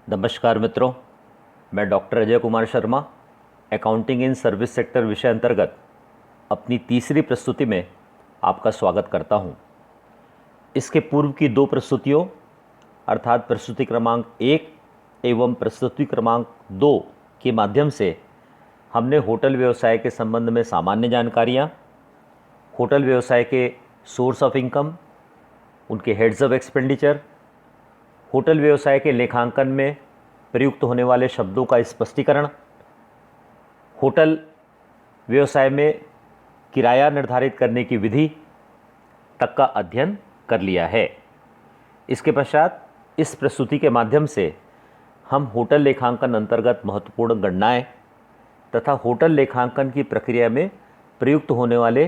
नमस्कार मित्रों, मैं doctor Ajay Kumar Sharma accounting in service sector विषय अंतर्गत अपनी तीसरी प्रस्तुति में आपका स्वागत करता हूं। इसके पूर्व की दो प्रस्तुतियों अर्थात प्रस्तुति क्रमांक 1 एवं प्रस्तुति क्रमांक 2 के माध्यम से हमने होटल व्यवसाय के संबंध में सामान्य जानकारियां, होटल व्यवसाय के सोर्स ऑफ इनकम, उनके हेड्स ऑफ एक्सपेंडिचर, होटल व्यवसाय के लेखांकन में प्रयुक्त होने वाले शब्दों का स्पष्टीकरण, होटल व्यवसाय में किराया निर्धारित करने की विधि तक का अध्ययन कर लिया है। इसके पश्चात इस प्रस्तुति के माध्यम से हम होटल लेखांकन अंतर्गत महत्वपूर्ण गणनाएं तथा होटल लेखांकन की प्रक्रिया में प्रयुक्त होने वाले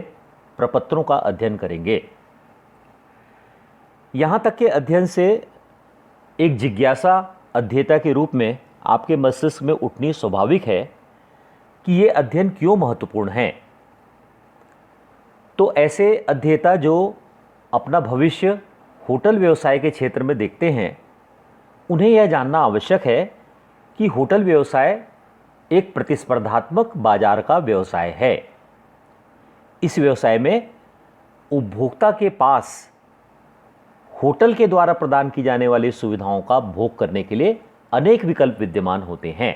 प्रपत्रों का अध्ययन करेंगे। यहाँ तक के अध्ययन से एक जिज्ञासा अध्येता के रूप में आपके मस्तिष्क में उठनी स्वाभाविक है कि ये अध्ययन क्यों महत्वपूर्ण है। तो ऐसे अध्येता जो अपना भविष्य होटल व्यवसाय के क्षेत्र में देखते हैं, उन्हें यह जानना आवश्यक है कि होटल व्यवसाय एक प्रतिस्पर्धात्मक बाजार का व्यवसाय है। इस व्यवसाय में उपभोक्ता के पास होटल के द्वारा प्रदान की जाने वाली सुविधाओं का भोग करने के लिए अनेक विकल्प विद्यमान होते हैं।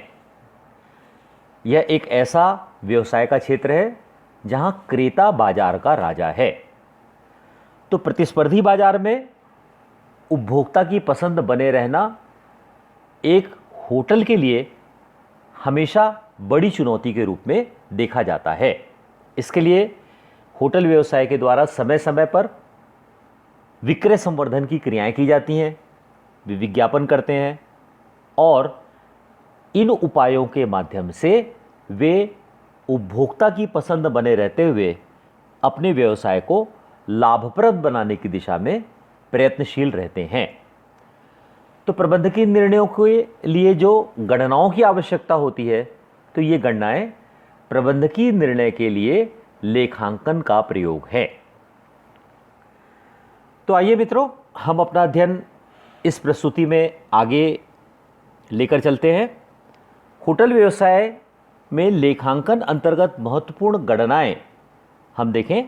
यह एक ऐसा व्यवसाय का क्षेत्र है जहां क्रेता बाजार का राजा है। तो प्रतिस्पर्धी बाजार में उपभोक्ता की पसंद बने रहना एक होटल के लिए हमेशा बड़ी चुनौती के रूप में देखा जाता है। इसके लिए होटल व्यवसाय के द्वारा समय समय पर विक्रय संवर्धन की क्रियाएं की जाती हैं, वे विज्ञापन करते हैं और इन उपायों के माध्यम से वे उपभोक्ता की पसंद बने रहते हुए अपने व्यवसाय को लाभप्रद बनाने की दिशा में प्रयत्नशील रहते हैं। तो प्रबंधकीय निर्णयों के लिए जो गणनाओं की आवश्यकता होती है, तो ये गणनाएं प्रबंधकीय निर्णय के लिए लेखांकन का प्रयोग है। तो आइए मित्रों, हम अपना अध्ययन इस प्रस्तुति में आगे लेकर चलते हैं। होटल व्यवसाय में लेखांकन अंतर्गत महत्वपूर्ण गणनाएं हम देखें।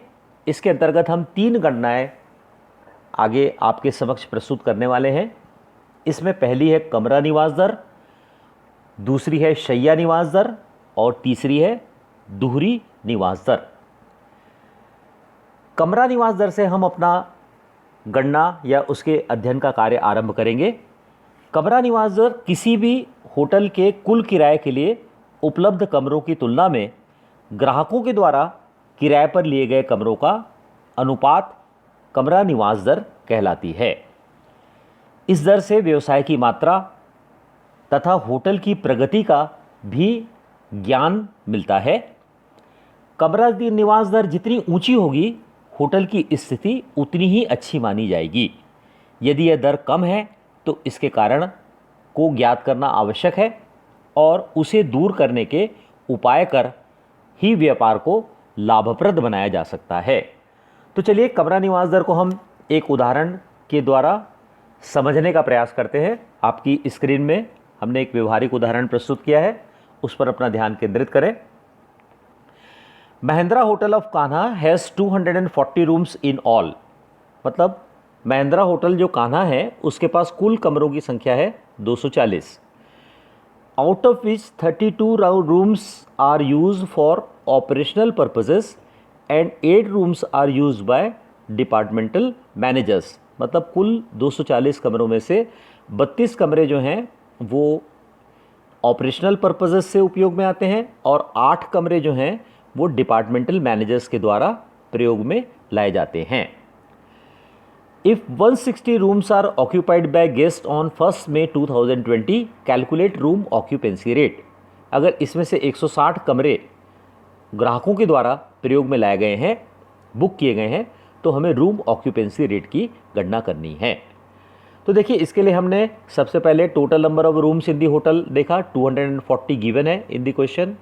इसके अंतर्गत हम 3 गणनाएं आगे आपके समक्ष प्रस्तुत करने वाले हैं। इसमें पहली है कमरा निवास दर, दूसरी है शैया निवास दर और तीसरी है दोहरी निवास दर। कमरा निवास दर से हम अपना गणना या उसके अध्ययन का कार्य आरंभ करेंगे। कमरा निवास दर किसी भी होटल के कुल किराए के लिए उपलब्ध कमरों की तुलना में ग्राहकों के द्वारा किराए पर लिए गए कमरों का अनुपात कमरा निवास दर कहलाती है। इस दर से व्यवसाय की मात्रा तथा होटल की प्रगति का भी ज्ञान मिलता है। कमरा निवास दर जितनी ऊंची होगी, होटल की स्थिति उतनी ही अच्छी मानी जाएगी। यदि यह दर कम है तो इसके कारण को ज्ञात करना आवश्यक है और उसे दूर करने के उपाय कर ही व्यापार को लाभप्रद बनाया जा सकता है। तो चलिए कमरा निवास दर को हम एक उदाहरण के द्वारा समझने का प्रयास करते हैं। आपकी स्क्रीन में हमने एक व्यवहारिक उदाहरण प्रस्तुत किया है, उस पर अपना ध्यान केंद्रित करें। Mahindra hotel of Kanha has 240 rooms in all. मतलब महिंद्रा होटल जो कान्हा है उसके पास कुल कमरों की संख्या है 240। Out of which 32 rooms are used for operational purposes and 8 rooms are used by departmental managers. मतलब कुल 240 कमरों में से 32 कमरे जो हैं वो ऑपरेशनल पर्पसेस से उपयोग में आते हैं और 8 कमरे जो हैं वो डिपार्टमेंटल मैनेजर्स के द्वारा प्रयोग में लाए जाते हैं। If 160 rooms are occupied by guest on 1 May 2020, calculate room occupancy rate. अगर इसमें से 160 कमरे ग्राहकों के द्वारा प्रयोग में लाए गए हैं, बुक किए गए हैं, तो हमें रूम ऑक्यूपेंसी रेट की गणना करनी है। तो देखिए, इसके लिए हमने सबसे पहले total number of rooms in the hotel देखा, 240 गिवन है इन दी क्वेश्चन।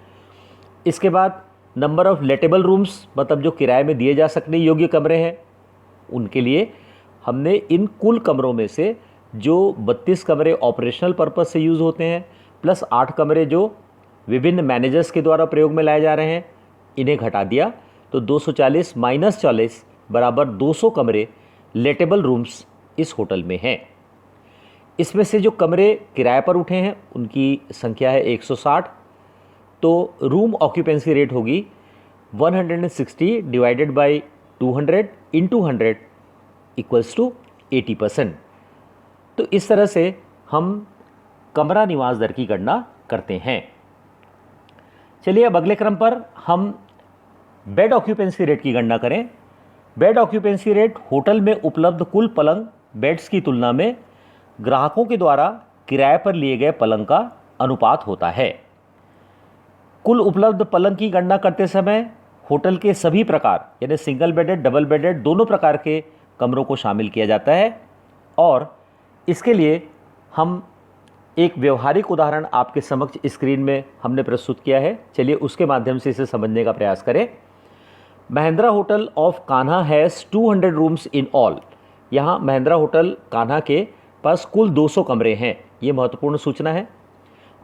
इसके बाद नंबर ऑफ लेटेबल रूम्स, मतलब जो किराए में दिए जा सकने योग्य कमरे हैं, उनके लिए हमने इन कुल कमरों में से जो 32 कमरे ऑपरेशनल पर्पस से यूज़ होते हैं प्लस 8 कमरे जो विभिन्न मैनेजर्स के द्वारा प्रयोग में लाए जा रहे हैं, इन्हें घटा दिया तो 240 माइनस 40 बराबर 200 कमरे लेटेबल रूम्स इस होटल में हैं। इसमें से जो कमरे किराए पर उठे हैं उनकी संख्या है 160, तो रूम ऑक्यूपेंसी रेट होगी 160 divided by 200 into 100 equals to 80%। तो इस तरह से हम कमरा निवास दर की गणना करते हैं। चलिए अब अगले क्रम पर हम बेड ऑक्यूपेंसी रेट की गणना करें। बेड ऑक्यूपेंसी रेट होटल में उपलब्ध कुल पलंग बेड्स की तुलना में ग्राहकों के द्वारा किराए पर लिए गए पलंग का अनुपात होता है। कुल उपलब्ध पलंग की गणना करते समय होटल के सभी प्रकार यानी सिंगल बेडेड, डबल बेडेड दोनों प्रकार के कमरों को शामिल किया जाता है और इसके लिए हम एक व्यवहारिक उदाहरण आपके समक्ष स्क्रीन में हमने प्रस्तुत किया है। चलिए उसके माध्यम से इसे समझने का प्रयास करें। Mahindra hotel of Kanha has 200 rooms in all. यहाँ महिंद्रा होटल कान्हा के पास कुल 200 कमरे हैं, ये महत्वपूर्ण सूचना है।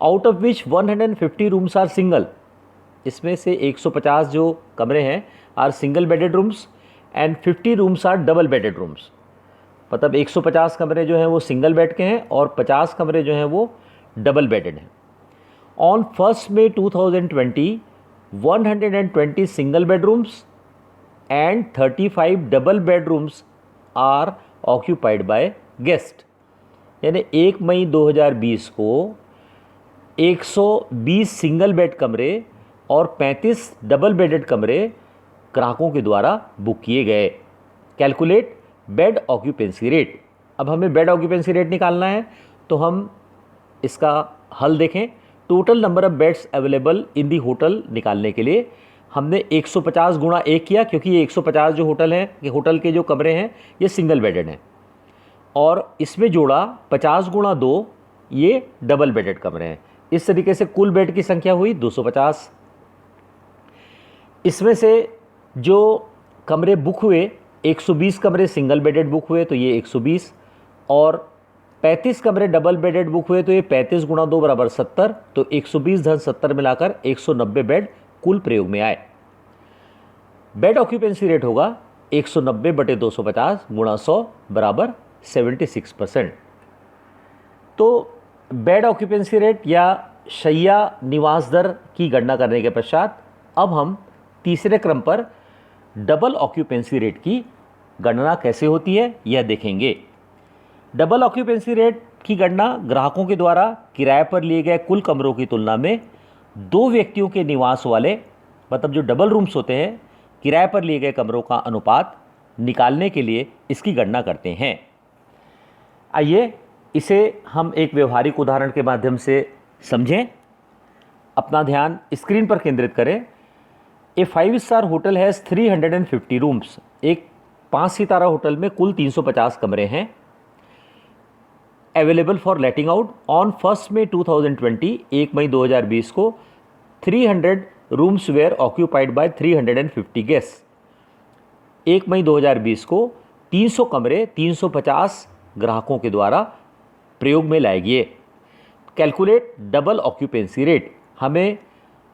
Out of which 150 rooms are single, इसमें से 150 जो कमरे हैं are single bedded rooms and 50 rooms are double bedded rooms. मतलब 150 कमरे जो हैं वो सिंगल बेड के हैं और 50 कमरे जो हैं वो डबल बेडेड हैं। On 1 May 2020 120 single bedrooms and 35 double bedrooms are occupied by guest. यानी 1 मई 2020 को 120 सिंगल बेड कमरे और 35 डबल बेडेड कमरे ग्राहकों के द्वारा बुक किए गए। Calculate bed occupancy rate. अब हमें बेड ऑक्यूपेंसी रेट निकालना है तो हम इसका हल देखें। Total number of beds available in the hotel निकालने के लिए हमने 150 गुणा 1 किया, क्योंकि ये 150 जो होटल हैं कि होटल के जो कमरे हैं ये सिंगल बेडेड हैं, और इसमें जोड़ा 50 गुणा 2, ये डबल बेडेड कमरे हैं। इस तरीके से कुल बेड की संख्या हुई 250। इसमें से जो कमरे बुक हुए 120 कमरे सिंगल बेडेड बुक हुए तो ये 120, और 35 कमरे डबल बेडेड बुक हुए तो ये 35 गुणा 2 बराबर 70, तो 120 धन 70 मिलाकर 190 बेड कुल प्रयोग में आए। बेड ऑक्यूपेंसी रेट होगा 190 बटे 250 गुणा 100 बराबर 76%। तो बेड ऑक्यूपेंसी रेट या शैया निवास दर की गणना करने के पश्चात अब हम तीसरे क्रम पर डबल ऑक्यूपेंसी रेट की गणना कैसे होती है यह देखेंगे। डबल ऑक्यूपेंसी रेट की गणना ग्राहकों के द्वारा किराए पर लिए गए कुल कमरों की तुलना में 2 व्यक्तियों के निवास वाले, मतलब जो डबल रूम्स होते हैं, किराए पर लिए गए कमरों का अनुपात निकालने के लिए इसकी गणना करते हैं। आइए इसे हम एक व्यवहारिक उदाहरण के माध्यम से समझें। अपना ध्यान स्क्रीन पर केंद्रित करें। A 5 star hotel has 350 rooms. एक 5 सितारा होटल में कुल 350 कमरे हैं। Available for letting out on 1 मई 2020, 1 मई 2020 को 300 rooms were occupied by 350 guest. 1 मई 2020 को 300 कमरे 350 ग्राहकों के द्वारा प्रयोग में लाए गए। Calculate double occupancy rate. हमें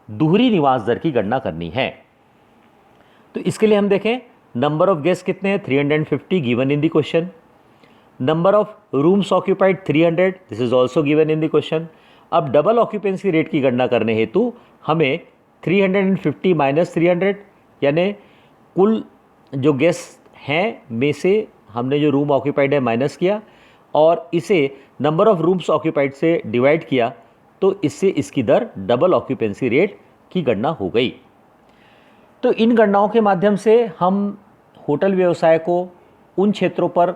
दोहरी निवास दर की गणना करनी है। तो इसके लिए हम देखें नंबर ऑफ गेस्ट कितने हैं, 350 given in the question. Number of rooms occupied 300, this is also given in the question. अब डबल ऑक्यूपेंसी रेट की गणना करने हेतु हमें 350 माइनस 300 यानी कुल जो गेस्ट हैं में से हमने जो रूम ऑक्यूपाइड है माइनस किया और इसे नंबर ऑफ रूम्स ऑक्यूपाइड से डिवाइड किया, तो इससे इसकी दर डबल ऑक्यूपेंसी रेट की गणना हो गई। तो इन गणनाओं के माध्यम से हम होटल व्यवसाय को उन क्षेत्रों पर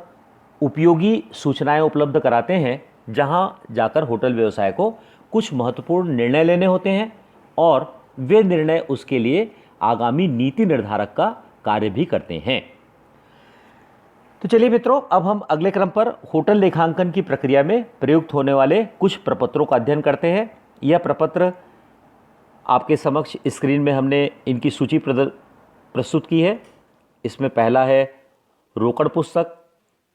उपयोगी सूचनाएं उपलब्ध कराते हैं जहां जाकर होटल व्यवसाय को कुछ महत्वपूर्ण निर्णय लेने होते हैं और वे निर्णय उसके लिए आगामी नीति निर्धारक का कार्य भी करते हैं। तो चलिए मित्रों, अब हम अगले क्रम पर होटल लेखांकन की प्रक्रिया में प्रयुक्त होने वाले कुछ प्रपत्रों का अध्ययन करते हैं। यह प्रपत्र आपके समक्ष स्क्रीन में हमने इनकी सूची प्रस्तुत की है। इसमें पहला है रोकड़ पुस्तक,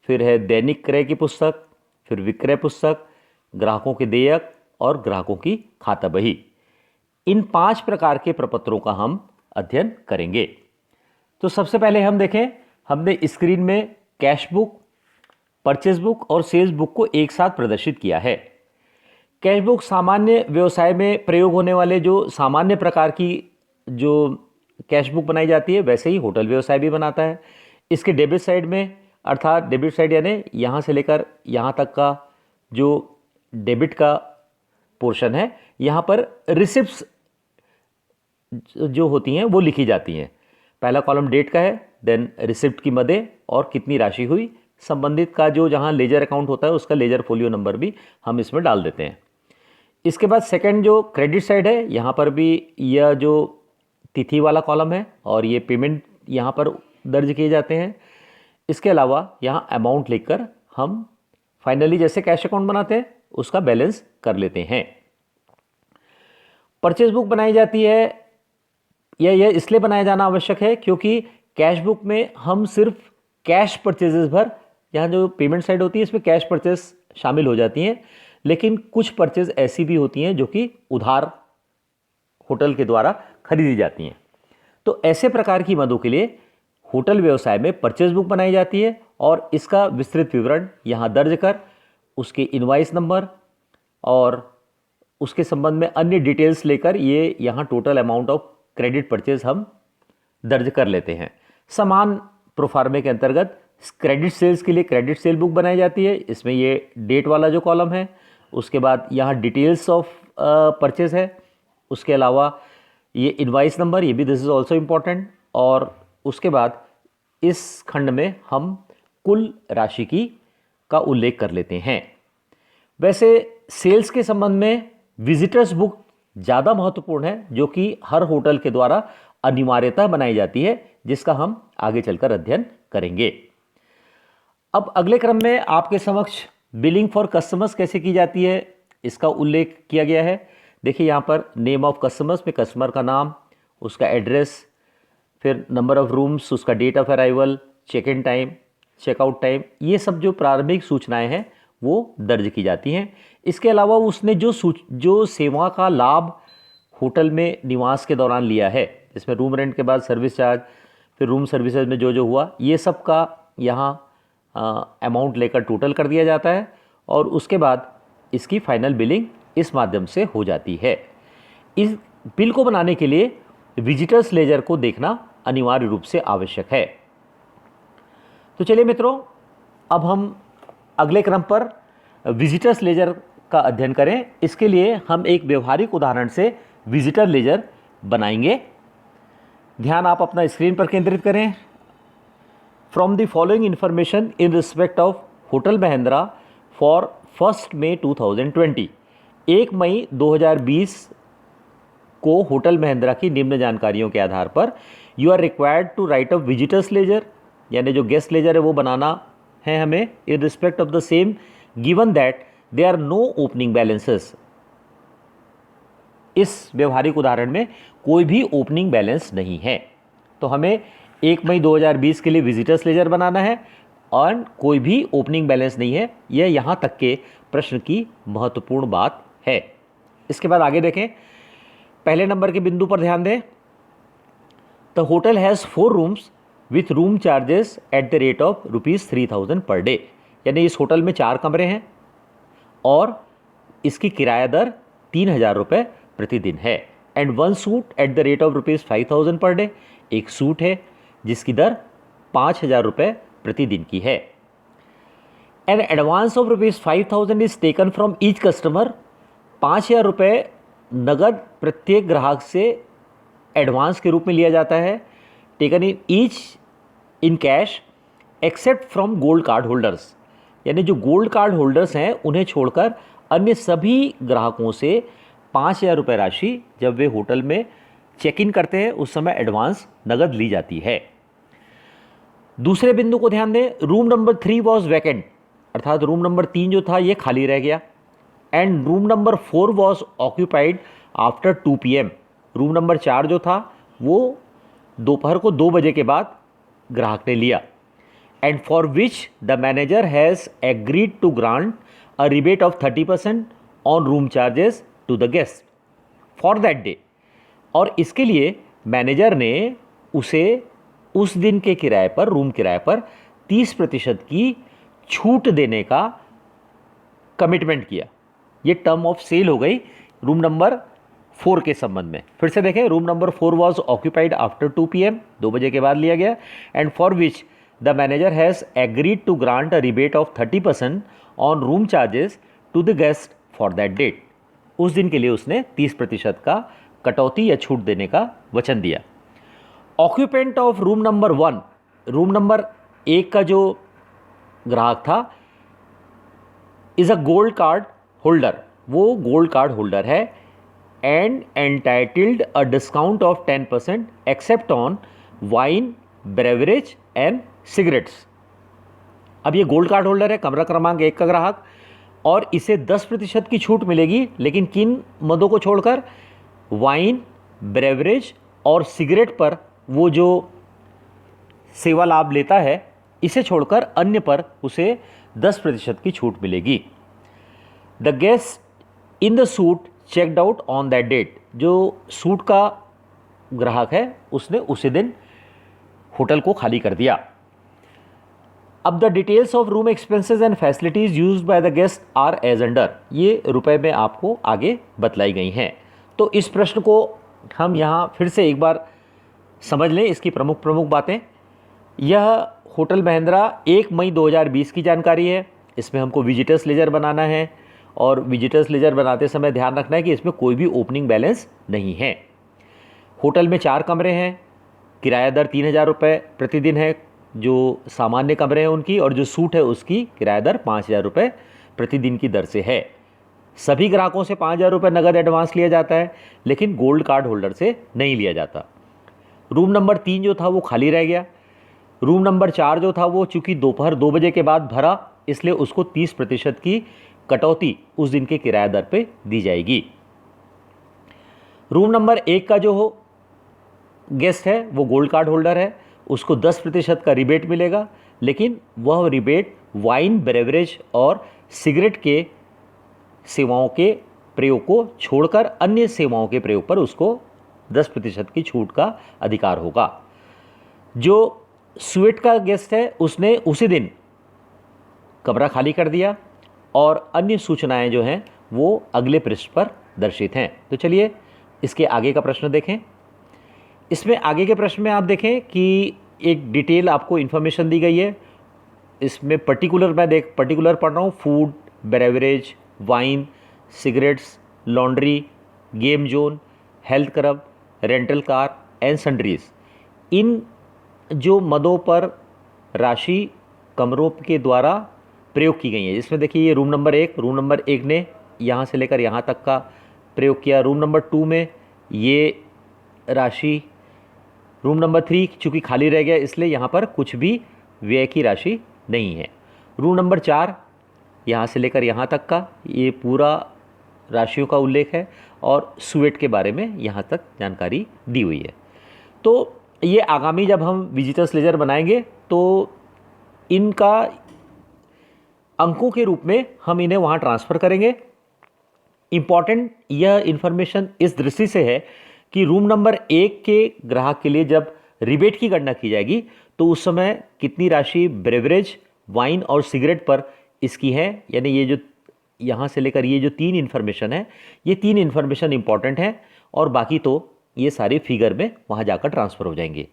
फिर है दैनिक क्रय की पुस्तक, फिर विक्रय पुस्तक, ग्राहकों के देयक और ग्राहकों की खाता बही। इन 5 प्रकार के प्रपत्रों का हम अध्ययन करेंगे। तो सबसे पहले हम देखें, हमने स्क्रीन में कैश बुक, परचेज बुक और सेल्स बुक को एक साथ प्रदर्शित किया है। कैश बुक सामान्य व्यवसाय में प्रयोग होने वाले जो सामान्य प्रकार की जो कैश बुक बनाई जाती है, वैसे ही होटल व्यवसाय भी बनाता है। इसके डेबिट साइड में, अर्थात डेबिट साइड यानी यहाँ से लेकर यहाँ तक का जो डेबिट का पोर्शन है, यहाँ पर रिसिप्ट्स जो होती हैं वो लिखी जाती हैं। पहला कॉलम डेट का है, देन रिसिप्ट की मदें और कितनी राशि हुई, संबंधित का जो जहाँ लेजर अकाउंट होता है उसका लेजर फोलियो नंबर भी हम इसमें डाल देते हैं। इसके बाद सेकंड जो क्रेडिट साइड है, यहाँ पर भी यह जो तिथि वाला कॉलम है और ये पेमेंट यहाँ पर दर्ज किए जाते हैं। इसके अलावा यहाँ अमाउंट लिखकर हम फाइनली जैसे कैश अकाउंट बनाते हैं उसका बैलेंस कर लेते हैं। परचेज बुक बनाई जाती है, यह इसलिए बनाया जाना आवश्यक है क्योंकि कैश बुक में हम सिर्फ कैश परचेजेस भर, यहाँ जो पेमेंट साइड होती है इसमें कैश परचेज शामिल हो जाती हैं, लेकिन कुछ परचेज ऐसी भी होती हैं जो कि उधार होटल के द्वारा खरीदी जाती हैं। तो ऐसे प्रकार की मदों के लिए होटल व्यवसाय में परचेज बुक बनाई जाती है और इसका विस्तृत विवरण यहाँ दर्ज कर उसके इनवॉइस नंबर और उसके संबंध में अन्य डिटेल्स लेकर ये यहाँ total amount of credit purchase हम दर्ज कर लेते हैं। समान प्रोफार्मे के अंतर्गत क्रेडिट सेल्स के लिए क्रेडिट सेल बुक बनाई जाती है। इसमें ये डेट वाला जो कॉलम है, उसके बाद यहाँ डिटेल्स ऑफ परचेज है, उसके अलावा ये इनवॉइस नंबर, ये भी दिस इज़ ऑल्सो इम्पॉर्टेंट, और उसके बाद इस खंड में हम कुल राशि का उल्लेख कर लेते हैं। वैसे सेल्स के संबंध में विजिटर्स बुक ज़्यादा महत्वपूर्ण है, जो कि हर होटल के द्वारा अनिवार्यता बनाई जाती है, जिसका हम आगे चलकर अध्ययन करेंगे। अब अगले क्रम में आपके समक्ष बिलिंग फॉर कस्टमर्स कैसे की जाती है इसका उल्लेख किया गया है। देखिए यहाँ पर नेम ऑफ कस्टमर्स में कस्टमर का नाम, उसका एड्रेस, फिर नंबर ऑफ रूम्स, उसका date of arrival, check in time, checkout time, ये सब जो प्रारंभिक सूचनाएं हैं वो दर्ज की जाती हैं। इसके अलावा उसने जो सेवा का लाभ होटल में निवास के दौरान लिया है, जिसमें रूम रेंट के बाद सर्विस चार्ज, फिर रूम सर्विसेज में जो हुआ, ये सब का यहाँ अमाउंट लेकर टोटल कर दिया जाता है और उसके बाद इसकी फाइनल बिलिंग इस माध्यम से हो जाती है। इस बिल को बनाने के लिए विजिटर्स लेजर को देखना अनिवार्य रूप से आवश्यक है। तो चलिए मित्रों, अब हम अगले क्रम पर विजिटर्स लेजर का अध्ययन करें। इसके लिए हम एक व्यवहारिक उदाहरण से विजिटर लेजर बनाएंगे। ध्यान आप अपना स्क्रीन पर केंद्रित करें। From the following information in respect of hotel Mahindra for 1 मई 2020, 1 मई 2020 को होटल महेंद्रा की निम्न जानकारियों के आधार पर you are required to write a visitors ledger, यानी जो गेस्ट लेजर है वो बनाना है हमें in respect of the same, given that they are no opening balances. इस व्यवहारिक उदाहरण में कोई भी ओपनिंग बैलेंस नहीं है, तो हमें 1 मई 2020 के लिए विजिटर्स लेजर बनाना है और कोई भी ओपनिंग बैलेंस नहीं है। यह यहाँ तक के प्रश्न की महत्वपूर्ण बात है। इसके बाद आगे देखें, पहले नंबर के बिंदु पर ध्यान दें। The hotel has 4 rooms with room charges at the rate of ₹3000 per day, यानी इस होटल में 4 कमरे हैं और इसकी किराया दर ₹3000 प्रतिदिन है। And 1 suit at the rate of ₹5000 per day, एक सूट है जिसकी दर ₹5000 प्रतिदिन की है। An advance of ₹5000 is taken from each customer, ₹5000 नगद प्रत्येक ग्राहक से एडवांस के रूप में लिया जाता है। Taken in each in cash except from gold card holders, यानी जो गोल्ड कार्ड होल्डर्स हैं उन्हें छोड़कर अन्य सभी ग्राहकों से ₹5000 राशि जब वे होटल में चेक इन करते हैं उस समय एडवांस नगद ली जाती है। दूसरे बिंदु को ध्यान दें, रूम नंबर 3 वॉज वैकेंट, अर्थात रूम नंबर 3 जो था ये खाली रह गया। And room number 4 was occupied after 2 PM, room number 4 जो था वो दोपहर को 2 बजे के बाद ग्राहक ने लिया। And for which the manager has agreed to grant a rebate of 30% on room charges to the guest for that day. और इसके लिए मैनेजर ने उसे उस दिन के किराए पर, रूम किराए पर 30% की छूट देने का कमिटमेंट किया। ये टर्म ऑफ सेल हो गई रूम नंबर 4 के संबंध में। फिर से देखें, room number 4 was occupied after 2 PM, 2 बजे के बाद लिया गया, and for which the manager has agreed to grant a rebate of 30% on room charges to the guest for that date. उस दिन के लिए उसने 30% का कटौती या छूट देने का वचन दिया। Occupant of room number 1, room number 1 का जो ग्राहक था, is a gold card holder, वो गोल्ड कार्ड होल्डर है, and entitled a discount of 10% except on wine, beverage and cigarettes. अब ये गोल्ड कार्ड होल्डर है, कमरा क्रमांक 1 का ग्राहक, और इसे 10% की छूट मिलेगी, लेकिन किन मदों को छोड़कर? वाइन, ब्रेवरेज और सिगरेट पर वो जो सेवा लाभ लेता है, इसे छोड़कर अन्य पर उसे 10% की छूट मिलेगी। The guest in the suite checked out on that date, जो सूट का ग्राहक है उसने उसी दिन होटल को खाली कर दिया। अब the details of room expenses and facilities used by the guest are as under, ये रुपए में आपको आगे बतलाई गई हैं। तो इस प्रश्न को हम यहाँ फिर से एक बार समझ लें, इसकी प्रमुख प्रमुख बातें। यह होटल महिंद्रा 1 मई 2020 की जानकारी है। इसमें हमको विजिटर्स लेजर बनाना है, और विजिटर्स लेजर बनाते समय ध्यान रखना है कि इसमें कोई भी ओपनिंग बैलेंस नहीं है। होटल में 4 कमरे हैं, किराया दर 3000 रुपये प्रतिदिन है जो सामान्य कमरे हैं उनकी, और जो सूट है उसकी किराया दर 5000 रुपये प्रतिदिन की दर से है। सभी ग्राहकों से 5000 रुपये नगद एडवांस लिया जाता है, लेकिन गोल्ड कार्ड होल्डर से नहीं लिया जाता। रूम नंबर 3 जो था वो खाली रह गया। रूम नंबर 4 जो था वो चूँकि दोपहर 2 बजे के बाद भरा, इसलिए उसको 30% की कटौती उस दिन के किराया दर पे दी जाएगी। रूम नंबर 1 का जो हो गेस्ट है वो गोल्ड कार्ड होल्डर है, उसको 10% का रिबेट मिलेगा, लेकिन वह रिबेट वाइन, ब्रेवरेज और सिगरेट के सेवाओं के प्रयोग को छोड़कर अन्य सेवाओं के प्रयोग पर उसको 10% की छूट का अधिकार होगा। जो स्वीट का गेस्ट है उसने उसी दिन कमरा खाली कर दिया, और अन्य सूचनाएं जो हैं वो अगले पृष्ठ पर दर्शित हैं। तो चलिए इसके आगे का प्रश्न देखें। इसमें आगे के प्रश्न में आप देखें कि एक डिटेल आपको इन्फॉर्मेशन दी गई है। इसमें पर्टिकुलर पढ़ रहा हूँ, food, beverage, wine, cigarettes, laundry, game zone, health club, rental car and sundries. इन जो मदों पर राशि कमरों के द्वारा प्रयोग की गई है, जिसमें देखिए ये रूम नंबर 1 ने यहाँ से लेकर यहाँ तक का प्रयोग किया। रूम नंबर 2 में ये राशि, रूम नंबर 3 चूँकि खाली रह गया इसलिए यहाँ पर कुछ भी व्यय की राशि नहीं है। रूम नंबर 4 यहाँ से लेकर यहाँ तक का ये पूरा राशियों का उल्लेख है, और स्वेट के बारे में यहाँ तक जानकारी दी हुई है। तो ये आगामी जब हम विजिटर्स लेजर बनाएंगे तो इनका अंकों के रूप में हम इन्हें वहाँ ट्रांसफ़र करेंगे। इम्पॉर्टेंट यह इन्फॉर्मेशन इस दृष्टि से है कि रूम नंबर 1 के ग्राहक के लिए जब रिबेट की गणना की जाएगी तो उस समय कितनी राशि ब्रेवरेज, वाइन और सिगरेट पर इसकी है, यानी ये जो यहाँ से लेकर ये जो 3 इन्फॉर्मेशन है, ये 3 इन्फॉर्मेशन इंपॉर्टेंट है, और बाकी तो ये सारे फिगर में वहाँ जाकर ट्रांसफ़र हो जाएंगे।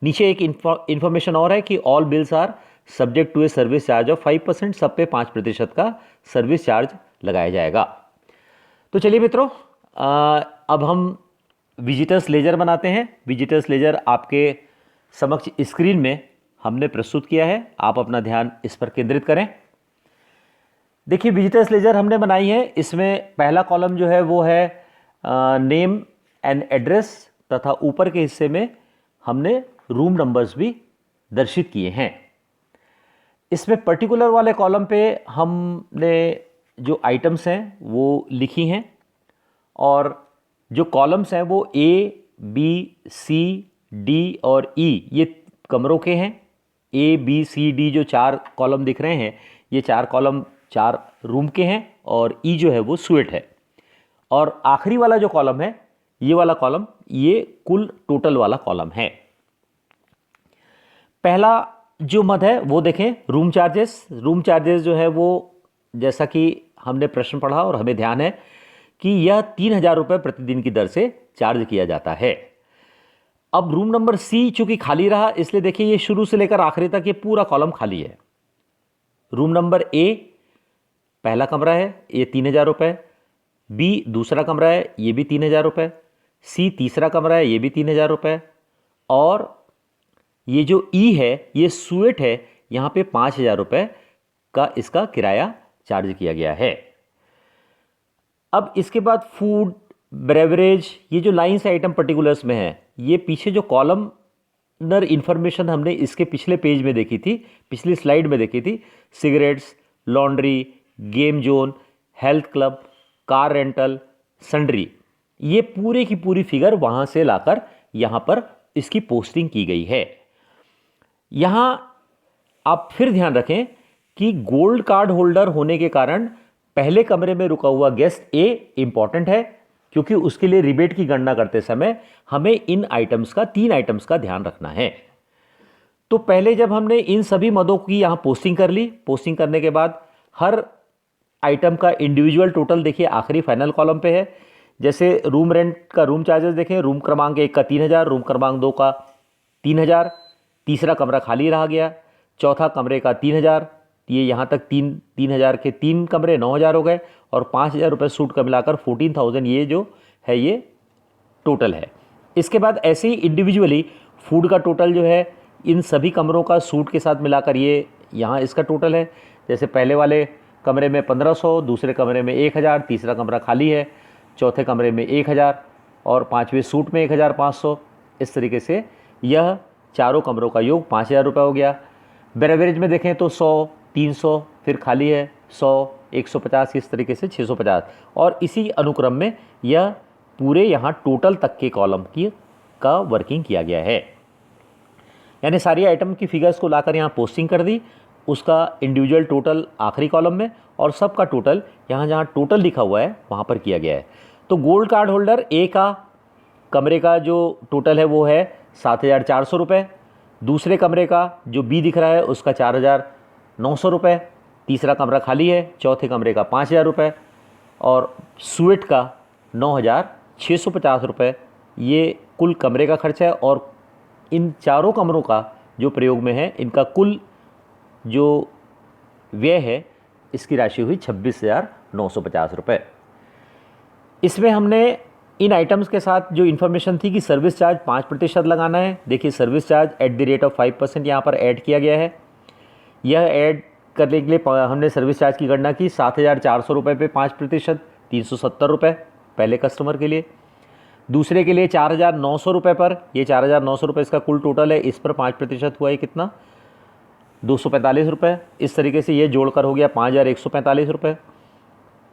नीचे एक इन्फॉर्मेशन और है कि all bills are subject to a service charge of 5%, सब पे 5% का सर्विस चार्ज लगाया जाएगा। तो चलिए मित्रों, अब हम विजिटर्स लेजर बनाते हैं। विजिटर्स लेजर आपके समक्ष स्क्रीन में हमने प्रस्तुत किया है, आप अपना ध्यान इस पर केंद्रित करें। देखिए विजिटर्स लेजर हमने बनाई है। इसमें पहला कॉलम जो है वो है नेम एंड एड्रेस, तथा ऊपर के हिस्से में हमने रूम नंबर्स भी दर्शित किए हैं। इसमें पर्टिकुलर वाले कॉलम पे हमने जो आइटम्स हैं वो लिखी हैं, और जो कॉलम्स हैं वो A, B, C, D और E ये कमरों के हैं। A, B, C, D जो 4 कॉलम दिख रहे हैं, ये 4 कॉलम 4 रूम के हैं और ई जो है वो स्वीट है। और आखिरी वाला जो कॉलम है, ये वाला कॉलम, ये कुल टोटल वाला कॉलम है। पहला जो मद है वो देखें, रूम चार्जेस। रूम चार्जेस जो है वो, जैसा कि हमने प्रश्न पढ़ा और हमें ध्यान है कि यह 3,000 रुपये प्रतिदिन की दर से चार्ज किया जाता है। अब रूम नंबर सी चूंकि खाली रहा, इसलिए देखिए ये शुरू से लेकर आखिरी तक ये पूरा कॉलम खाली है। रूम नंबर ए पहला कमरा है, ये 3,000 रुपये। बी दूसरा कमरा है, ये भी 3,000 रुपये। सी तीसरा कमरा है, ये भी 3,000 रुपये। और ये जो ई है, ये स्वीट है, यहाँ पे 5,000 रुपये का इसका किराया चार्ज किया गया है। अब इसके बाद फूड, ब्रेवरेज, ये जो लाइन्स आइटम पर्टिकुलर्स में है, ये पीछे जो कॉलमनर इंफॉर्मेशन हमने इसके पिछले पेज में देखी थी, पिछली स्लाइड में देखी थी, cigarettes, laundry, game zone, health club, car rental, sundry, ये पूरे की पूरी फिगर वहाँ से लाकर यहाँ पर इसकी पोस्टिंग की गई है। यहाँ आप फिर ध्यान रखें कि गोल्ड कार्ड होल्डर होने के कारण पहले कमरे में रुका हुआ गेस्ट ए इंपॉर्टेंट है, क्योंकि उसके लिए रिबेट की गणना करते समय हमें इन आइटम्स का, 3 आइटम्स का ध्यान रखना है। तो पहले जब हमने इन सभी मदों की यहाँ पोस्टिंग कर ली, पोस्टिंग करने के बाद हर आइटम का इंडिविजुअल टोटल देखिए आखिरी फाइनल कॉलम पे है। जैसे रूम रेंट का रूम चार्जेस देखें, रूम क्रमांक 1 का 3,000, रूम क्रमांक 2 का 3,000, तीसरा कमरा खाली रह गया, चौथा कमरे का 3,000, ये यहाँ तक 3,000 के 3 कमरे 9,000 हो गए, और 5,000 रुपये सूट का मिलाकर 14,000 ये जो है ये टोटल है। इसके बाद ऐसे ही इंडिविजुअली फूड का टोटल जो है इन सभी कमरों का सूट के साथ मिलाकर ये यहाँ इसका टोटल है। जैसे पहले वाले कमरे में 1,500, दूसरे कमरे में 1,000, तीसरा कमरा खाली है, चौथे कमरे में 1,000 और पाँचवें सूट में 1,500। इस तरीके से यह चारों कमरों का योग 5,000 रुपये हो गया। बेवरेज में देखें तो 100, 300, फिर खाली है 100, 150, इस तरीके से 650, और इसी अनुक्रम में यह पूरे यहाँ टोटल तक के कॉलम की का वर्किंग किया गया है। यानी सारी आइटम की फिगर्स को लाकर यहाँ पोस्टिंग कर दी, उसका इंडिविजुअल टोटल आखिरी कॉलम में, और सबका टोटल यहाँ जहाँ टोटल लिखा हुआ है वहाँ पर किया गया है। तो गोल्ड कार्ड होल्डर ए का कमरे का जो टोटल है वो है 7,400 रुपये, दूसरे कमरे का जो बी दिख रहा है उसका 4,900 रुपये, तीसरा कमरा खाली है, चौथे कमरे का 5,000 रुपये, और स्वीट का 9,650 रुपये। ये कुल कमरे का खर्चा है, और इन चारों कमरों का जो प्रयोग में है इनका कुल जो व्यय है इसकी राशि हुई 26,950 रुपये। इसमें हमने इन आइटम्स के साथ जो इन्फॉर्मेशन थी कि सर्विस चार्ज 5% लगाना है, देखिए सर्विस चार्ज @ 5% यहाँ पर ऐड किया गया है। यह ऐड करने के लिए हमने सर्विस चार्ज की गणना की 7,400 रुपये पे 5%, 370 रुपये पहले कस्टमर के लिए। दूसरे के लिए 4,900 रुपये पर, ये 4,900 रुपये इसका कुल टोटल है, इस पर 5% हुआ है कितना, 245 रुपये। इस तरीके से ये जोड़कर हो गया 5,145 रुपये।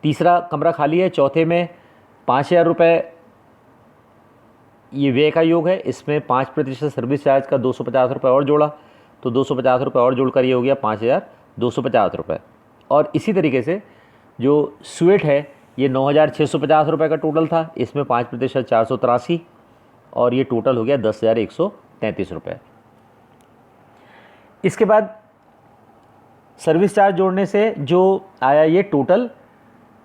तीसरा कमरा खाली है, चौथे में 5,000 रुपये ये व्यय का योग है, इसमें 5% सर्विस चार्ज का 250 रुपये और जोड़ा, तो 250 रुपये और जोड़कर ये हो गया 5,250 रुपये। और इसी तरीके से जो स्वीट है ये 9,650 रुपये का टोटल था, इसमें 5% 483, और ये टोटल हो गया 10,133 रुपये। इसके बाद सर्विस चार्ज जोड़ने से जो आया ये टोटल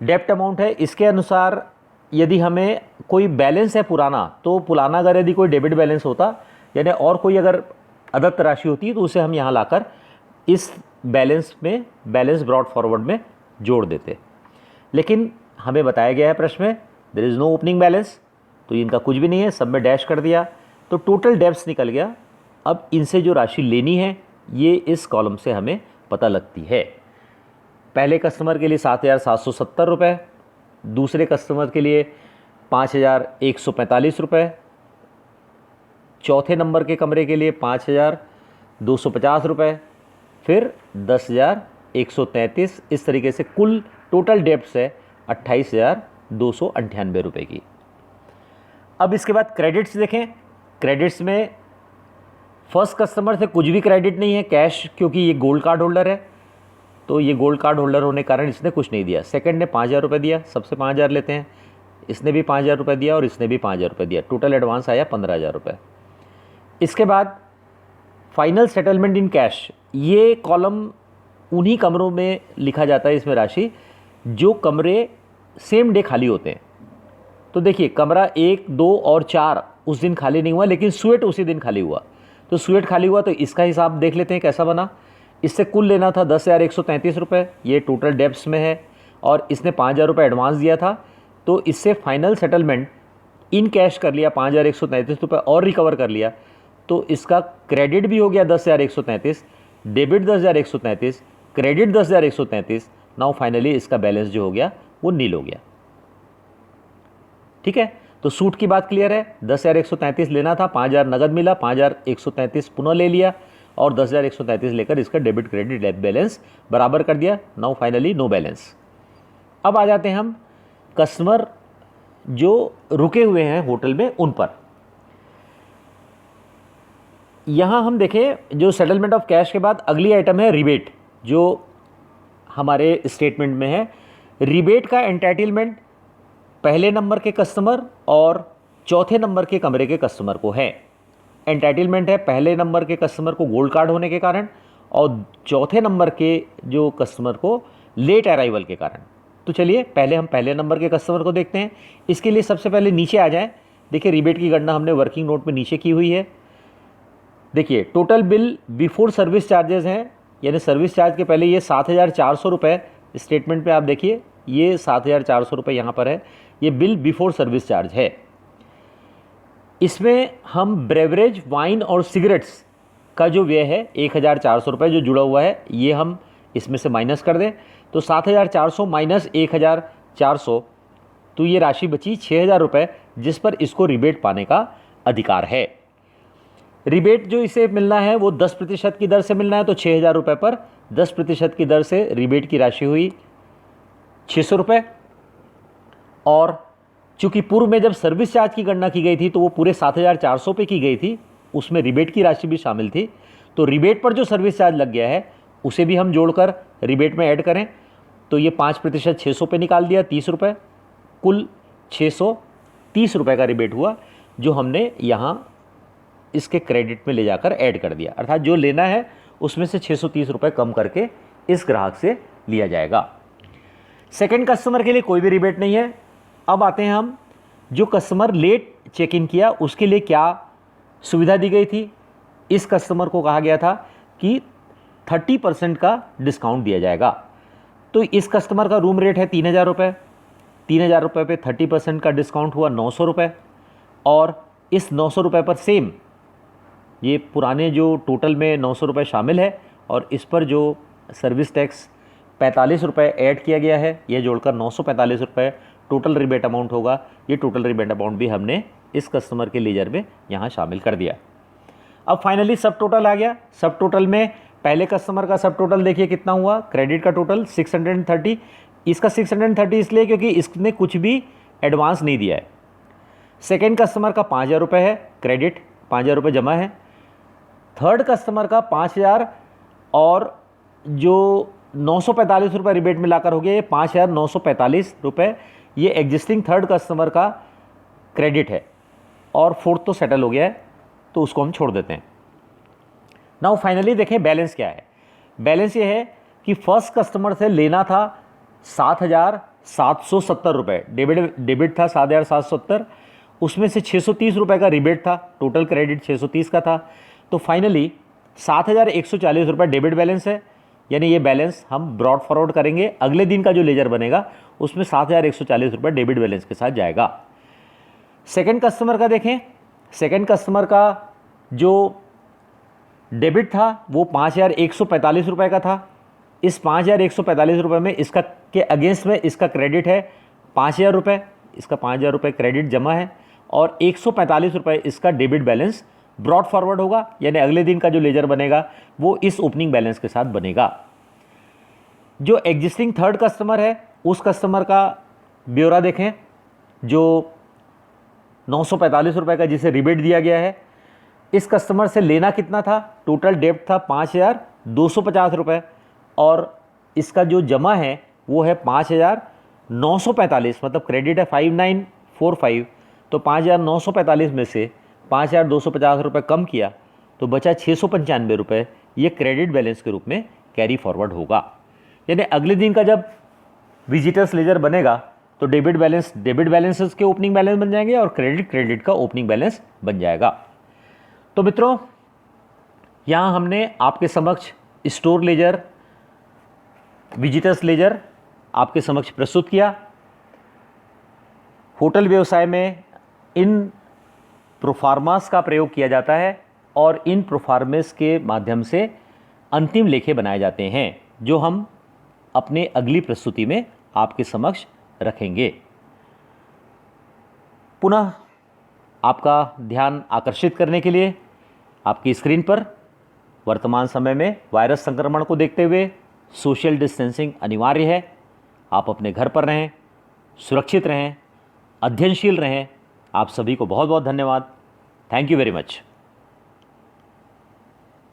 डेप्ट अमाउंट है, इसके अनुसार यदि हमें कोई बैलेंस है पुराना, तो पुराना अगर यदि कोई डेबिट बैलेंस होता, यानी और कोई अगर अदत्त राशि होती तो उसे हम यहाँ लाकर इस बैलेंस में, बैलेंस ब्रॉट फॉरवर्ड में जोड़ देते। लेकिन हमें बताया गया है प्रश्न में there is no opening balance, तो इनका कुछ भी नहीं है, सब में डैश कर दिया, तो टोटल डेब्ट्स निकल गया। अब इनसे जो राशि लेनी है ये इस कॉलम से हमें पता लगती है। पहले कस्टमर के लिए 7,770 रुपये, दूसरे कस्टमर के लिए 5,145 रुपये, चौथे नंबर के कमरे के लिए 5,250 रुपये, फिर 10,133। इस तरीके से कुल टोटल डेब्ट्स है 28,298 रुपये की। अब इसके बाद क्रेडिट्स देखें। क्रेडिट्स में फर्स्ट कस्टमर से कुछ भी क्रेडिट नहीं है, कैश, क्योंकि ये गोल्ड कार्ड होल्डर है। तो ये गोल्ड कार्ड होल्डर होने के कारण इसने कुछ नहीं दिया। सेकंड ने 5,000 रुपये दिया, सबसे 5,000 लेते हैं, इसने भी 5,000 रुपये दिया और इसने भी 5,000 रुपये दिया, टोटल एडवांस आया 15,000 रुपये। इसके बाद फाइनल सेटलमेंट इन कैश, ये कॉलम उन्हीं कमरों में लिखा जाता है इसमें राशि जो कमरे सेम डे खाली होते हैं। तो देखिए कमरा 1, 2 और 4 उस दिन खाली नहीं हुआ, लेकिन स्वेट उसी दिन खाली हुआ। तो स्वेट खाली हुआ तो इसका हिसाब देख लेते हैं कैसा बना। इससे कुल लेना था 10,133 रुपये, ये टोटल डेब्ट्स में है, और इसने 5,000 रुपये एडवांस दिया था, तो इससे फाइनल सेटलमेंट इन कैश कर लिया 5,133 रुपये और रिकवर कर लिया। तो इसका क्रेडिट भी हो गया 10,133, डेबिट 10,133, क्रेडिट 10,133। नाउ फाइनली इसका बैलेंस जो हो गया वो नील हो गया। ठीक है, तो सूट की बात क्लियर है। 10,133 लेना था, 5,000 नगद मिला, 5,133 पुनः ले लिया और 10,133 लेकर इसका डेबिट क्रेडिट बैलेंस बराबर कर दिया। Now finally no balance. अब आ जाते हैं हम कस्टमर जो रुके हुए हैं होटल में उन पर। यहाँ हम देखें जो सेटलमेंट ऑफ कैश के बाद अगली आइटम है रिबेट, जो हमारे स्टेटमेंट में है। रिबेट का एंटाइटलमेंट पहले नंबर के कस्टमर और चौथे नंबर के कमरे के कस्टमर को है। एंटाइटलमेंट है पहले नंबर के कस्टमर को गोल्ड कार्ड होने के कारण और चौथे नंबर के जो कस्टमर को लेट अराइवल के कारण। तो चलिए पहले हम पहले नंबर के कस्टमर को देखते हैं। इसके लिए सबसे पहले नीचे आ जाएं। देखिए रिबेट की गणना हमने वर्किंग नोट में नीचे की हुई है। देखिए total bill before service charges हैं, यानी सर्विस चार्ज के पहले ये 7,400 रुपये स्टेटमेंट पे आप देखिए, ये 7,400 रुपये यहाँ पर है, ये बिल बिफोर सर्विस चार्ज है। इसमें हम ब्रेवरेज, वाइन और सिगरेट्स का जो व्यय है 1,400 रुपये जो जुड़ा हुआ है, ये हम इसमें से माइनस कर दें तो 7,400 माइनस 1,400, तो ये राशि बची 6,000 रुपये, जिस पर इसको रिबेट पाने का अधिकार है। रिबेट जो इसे मिलना है वो 10% की दर से मिलना है, तो 6,000 रुपये पर 10% की दर से रिबेट की राशि हुई 600 रुपये। और चूँकि पूर्व में जब सर्विस चार्ज की गणना की गई थी तो वो पूरे 7,400 पे की गई थी, उसमें रिबेट की राशि भी शामिल थी, तो रिबेट पर जो सर्विस चार्ज लग गया है उसे भी हम जोड़कर रिबेट में ऐड करें तो ये 5% 600 पे निकाल दिया 30 रुपये, कुल 630 रुपये का रिबेट हुआ, जो हमने यहाँ इसके क्रेडिट में ले जाकर ऐड कर दिया। अर्थात जो लेना है उसमें से 630 रुपये कम करके इस ग्राहक से लिया जाएगा। सेकंड कस्टमर के लिए कोई भी रिबेट नहीं है। अब आते हैं हम जो कस्टमर लेट चेक इन किया उसके लिए क्या सुविधा दी गई थी। इस कस्टमर को कहा गया था कि 30% का डिस्काउंट दिया जाएगा। तो इस कस्टमर का रूम रेट है 3,000 रुपये, 3,000 रुपये पे 30% का डिस्काउंट हुआ 900 रुपये, और इस 900 रुपये पर सेम ये पुराने जो टोटल में 900 रुपये शामिल है और इस पर जो सर्विस टैक्स 45 रुपये ऐड किया गया है, यह जोड़कर 945 रुपये टोटल रिबेट अमाउंट होगा। ये टोटल रिबेट अमाउंट भी हमने इस कस्टमर के लीजर में यहाँ शामिल कर दिया। अब फाइनली सब टोटल आ गया। सब टोटल में पहले कस्टमर का सब टोटल देखिए कितना हुआ। क्रेडिट का टोटल 630, इसका 630 इसलिए क्योंकि इसने कुछ भी एडवांस नहीं दिया है। सेकेंड कस्टमर का 5,000 रुपये है, क्रेडिट 5,000 रुपये जमा है। थर्ड कस्टमर का 5,000 और जो 945 रुपये रिबेट मिलाकर हो गया, ये 5,945 रुपये ये एग्जिस्टिंग थर्ड कस्टमर का क्रेडिट है, और फोर्थ तो सेटल हो गया है तो उसको हम छोड़ देते हैं। नाउ फाइनली देखें बैलेंस क्या है। बैलेंस ये है कि फर्स्ट कस्टमर से लेना था 7,770 रुपये, डेबिट था 7,770, उसमें से 630 रुपये का रिबेट था, टोटल क्रेडिट 630 का था। तो फाइनली 7,140 रुपये डेबिट बैलेंस है, यानी ये बैलेंस हम ब्रॉड फॉरवर्ड करेंगे, अगले दिन का जो लेजर बनेगा उसमें 7,140 रुपये डेबिट बैलेंस के साथ जाएगा। सेकंड कस्टमर का देखें, सेकंड कस्टमर का जो डेबिट था वो 5,145 रुपये का था। इस 5,145 रुपये में इसका के अगेंस्ट में इसका क्रेडिट है 5,000 रुपये, इसका 5,000 रुपये क्रेडिट जमा है, और 145 रुपये इसका डेबिट बैलेंस ब्रॉड फॉरवर्ड होगा, यानी अगले दिन का जो लेजर बनेगा वो इस ओपनिंग बैलेंस के साथ बनेगा। जो एग्जिस्टिंग थर्ड कस्टमर है उस कस्टमर का ब्यौरा देखें, जो 945 रुपये का जिसे रिबेट दिया गया है। इस कस्टमर से लेना कितना था, टोटल डेब्ट था 5,250 रुपये, और इसका जो जमा है वो है 5,945, मतलब क्रेडिट है 5945, तो 5,945 में से 5,250 रुपये कम किया तो बचा 695 रुपये, ये क्रेडिट बैलेंस के रूप में कैरी फॉरवर्ड होगा। यानी अगले दिन का जब विजिटर्स लेजर बनेगा तो डेबिट बैलेंसेस के ओपनिंग बैलेंस बन जाएंगे और क्रेडिट का ओपनिंग बैलेंस बन जाएगा। तो मित्रों, यहाँ हमने आपके समक्ष स्टोर लेजर, विजिटर्स लेजर आपके समक्ष प्रस्तुत किया। होटल व्यवसाय में इन प्रोफार्मास का प्रयोग किया जाता है और इन प्रोफार्मेस के माध्यम से अंतिम लेखे बनाए जाते हैं, जो हम अपने अगली प्रस्तुति में आपके समक्ष रखेंगे। पुनः आपका ध्यान आकर्षित करने के लिए आपकी स्क्रीन पर वर्तमान समय में वायरस संक्रमण को देखते हुए सोशल डिस्टेंसिंग अनिवार्य है। आप अपने घर पर रहें, सुरक्षित रहें, अध्ययनशील रहें। आप सभी को बहुत बहुत धन्यवाद। Thank you very much.